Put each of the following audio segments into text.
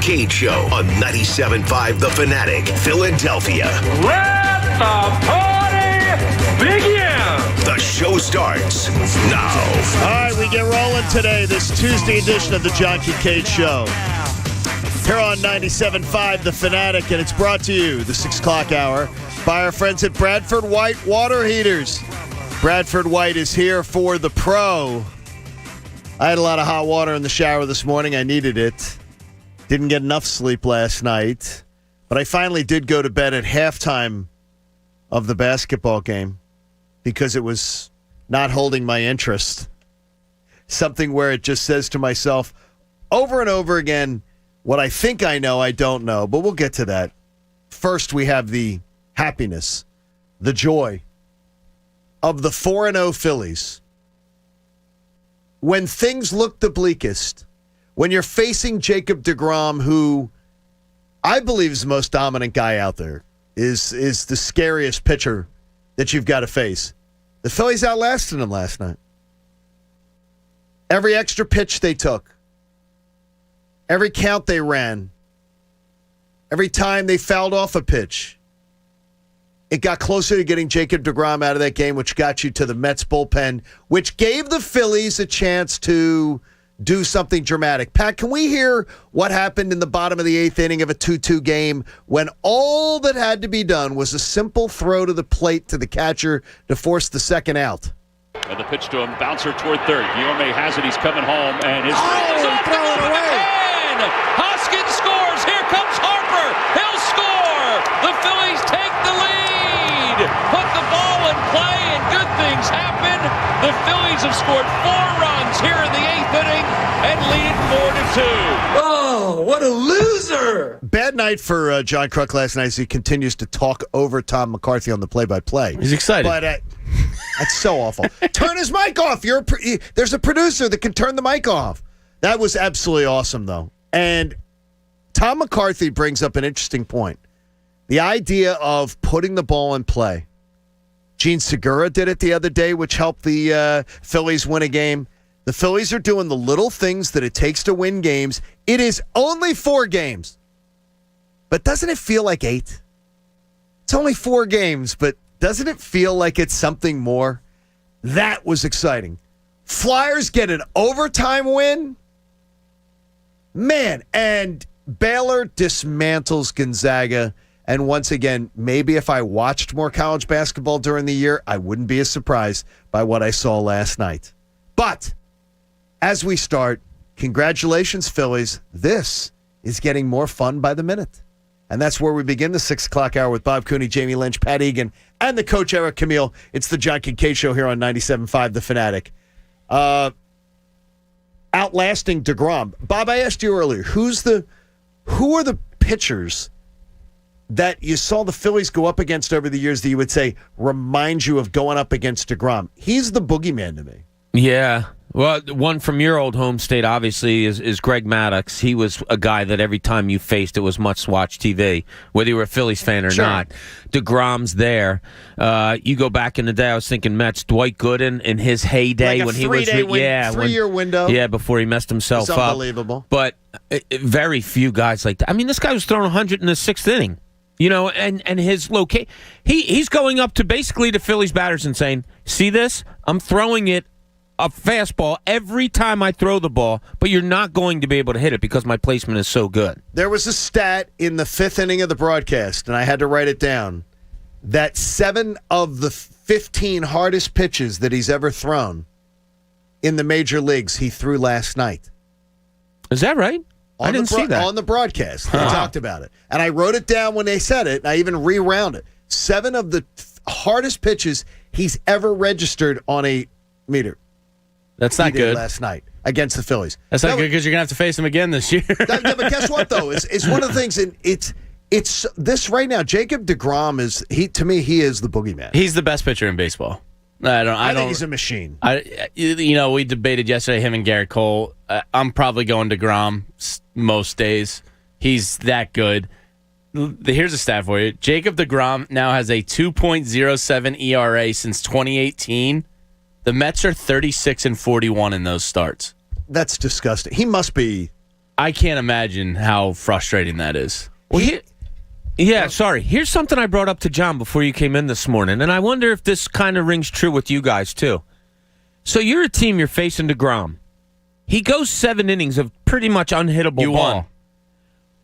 Kincade Show on 97.5 The Fanatic, Philadelphia. Let the party begin! The show starts now. All right, we get rolling today, this Tuesday edition of the John Kincade Show. Here on 97.5 The Fanatic, and it's brought to you, the 6 o'clock hour, by our friends at Bradford White Water Heaters. Bradford White is here for the pro. I had a lot of hot water in the shower this morning. I needed it. Didn't get enough sleep last night. But I finally did go to bed at halftime of the basketball game because it was not holding my interest. Something where it just says to myself over and over again, what I think I know, I don't know. But we'll get to that. First, we have the happiness, the joy of the 4-0 Phillies. When things look the bleakest, when you're facing Jacob deGrom, who I believe is the most dominant guy out there, is the scariest pitcher that you've got to face. The Phillies outlasted him last night. Every extra pitch they took, every count they ran, every time they fouled off a pitch, it got closer to getting Jacob deGrom out of that game, which got you to the Mets bullpen, which gave the Phillies a chance to do something dramatic. Pat, can we hear what happened in the bottom of the 8th inning of a 2-2 game when all that had to be done was a simple throw to the plate to the catcher to force the second out? And the pitch to him, bouncer toward third. Guillorme has it, he's coming home, and his is off the throw it glove of the away. hand. Hoskins scores. Here comes Harper. He'll score. The Phillies take the lead. Put the ball in play, and good things happen. The Phillies have scored 4 runs here in the 8th inning and lead 4-2. Oh, what a loser! Bad night for John Kruk last night as he continues to talk over Tom McCarthy on the play-by-play. He's excited. But that's so awful. Turn his mic off. There's a producer that can turn the mic off. That was absolutely awesome, though. And Tom McCarthy brings up an interesting point. The idea of putting the ball in play. Gene Segura did it the other day, which helped the Phillies win a game. The Phillies are doing the little things that it takes to win games. It is only 4 games. But doesn't it feel like 8? It's only 4 games, but doesn't it feel like it's something more? That was exciting. Flyers get an overtime win. Man, and Baylor dismantles Gonzaga. And once again, maybe if I watched more college basketball during the year, I wouldn't be as surprised by what I saw last night. But as we start, congratulations, Phillies. This is getting more fun by the minute. And that's where we begin the 6 o'clock hour with Bob Cooney, Jamie Lynch, Pat Egan, and the coach, Eric Camille. It's the John Kincade Show here on 97.5 The Fanatic. Outlasting deGrom. Bob, I asked you earlier, who are the pitchers that you saw the Phillies go up against over the years that you would say remind you of going up against deGrom? He's the boogeyman to me. Yeah. Well, one from your old home state, obviously, is Greg Maddux. He was a guy that every time you faced, it was must-watch TV, whether you were a Phillies fan or not. DeGrom's there. You go back in the day, I was thinking Mets, Dwight Gooden in his heyday like when he was... three-year window. Yeah, before he messed himself up. Unbelievable. But very few guys like that. I mean, this guy was throwing 100 in the 6th inning. You know, and his location, he's going up to basically the Phillies batters and saying, see this? I'm throwing it a fastball every time I throw the ball, but you're not going to be able to hit it because my placement is so good. There was a stat in the 5th inning of the broadcast, and I had to write it down, that 7 of the 15 hardest pitches that he's ever thrown in the major leagues he threw last night. Is that right? I didn't see that. On the broadcast, they talked about it. And I wrote it down when they said it, and I even rewound it. 7 of the hardest pitches he's ever registered on a meter. That's not good. Last night against the Phillies. That's not good because you're going to have to face him again this year. But guess what, though? It's one of the things, and it's this right now. Jacob deGrom to me, he is the boogeyman. He's the best pitcher in baseball. I think he's a machine. We debated yesterday, him and Garrett Cole. I'm probably going DeGrom most days. He's that good. Here's a stat for you. Jacob deGrom now has a 2.07 ERA since 2018. The Mets are 36-41 in those starts. That's disgusting. He must be I can't imagine how frustrating that is. Well, sorry. Here's something I brought up to John before you came in this morning, and I wonder if this kind of rings true with you guys, too. So you're a team, you're facing DeGrom. He goes 7 innings of pretty much unhittable You ball. won.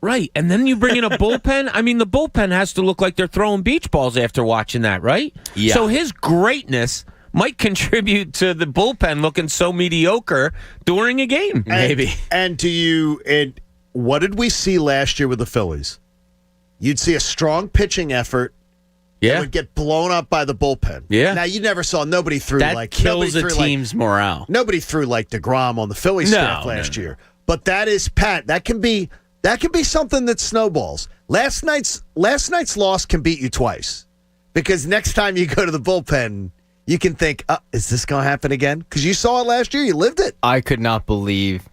Right, and then you bring in a bullpen. I mean, the bullpen has to look like they're throwing beach balls after watching that, right? Yeah. So his greatness might contribute to the bullpen looking so mediocre during a game. Maybe. And what did we see last year with the Phillies? You'd see a strong pitching effort. Yeah. It would get blown up by the bullpen. Yeah. Now, you never saw nobody threw That kills a team's morale. Nobody threw like DeGrom on the Phillies staff last year. But that is, Pat, that can be something that snowballs. Last night's loss can beat you twice. Because next time you go to the bullpen, you can think, is this going to happen again? Because you saw it last year. You lived it. I could not believe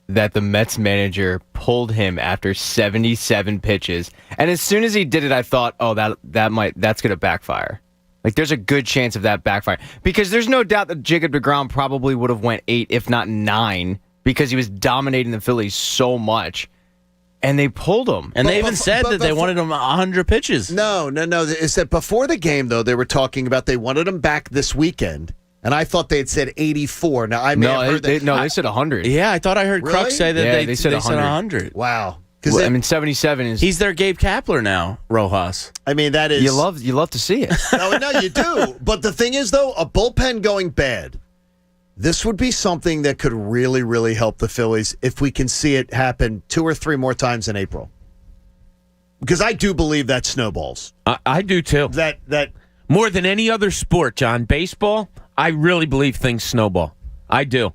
that the Mets manager pulled him after 77 pitches. And as soon as he did it, I thought, that's going to backfire. Like, there's a good chance of that backfire. Because there's no doubt that Jacob deGrom probably would have went 8, if not 9, because he was dominating the Phillies so much. And they pulled him. And they even said that they wanted him 100 pitches. No. It's that before the game, though, they were talking about they wanted him back this weekend. And I thought they had said 84. Now, I may have heard that. They said 100. Yeah, I thought I heard Really? Kruk say that they said 100. Wow. Well, I mean, 77 is... He's their Gabe Kapler now, Rojas. I mean, that is... You love to see it. No, you do. But the thing is, though, a bullpen going bad, this would be something that could really, really help the Phillies if we can see it happen 2 or 3 more times in April. Because I do believe that snowballs. I do, too. That More than any other sport, John. Baseball, I really believe things snowball. I do.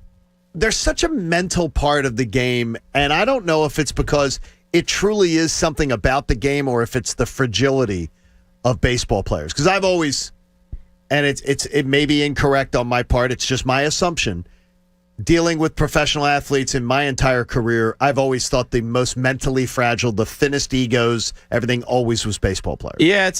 There's such a mental part of the game, and I don't know if it's because it truly is something about the game or if it's the fragility of baseball players. Because I've always, and it may be incorrect on my part, it's just my assumption, dealing with professional athletes in my entire career, I've always thought the most mentally fragile, the thinnest egos, everything always was baseball players. Yeah, it's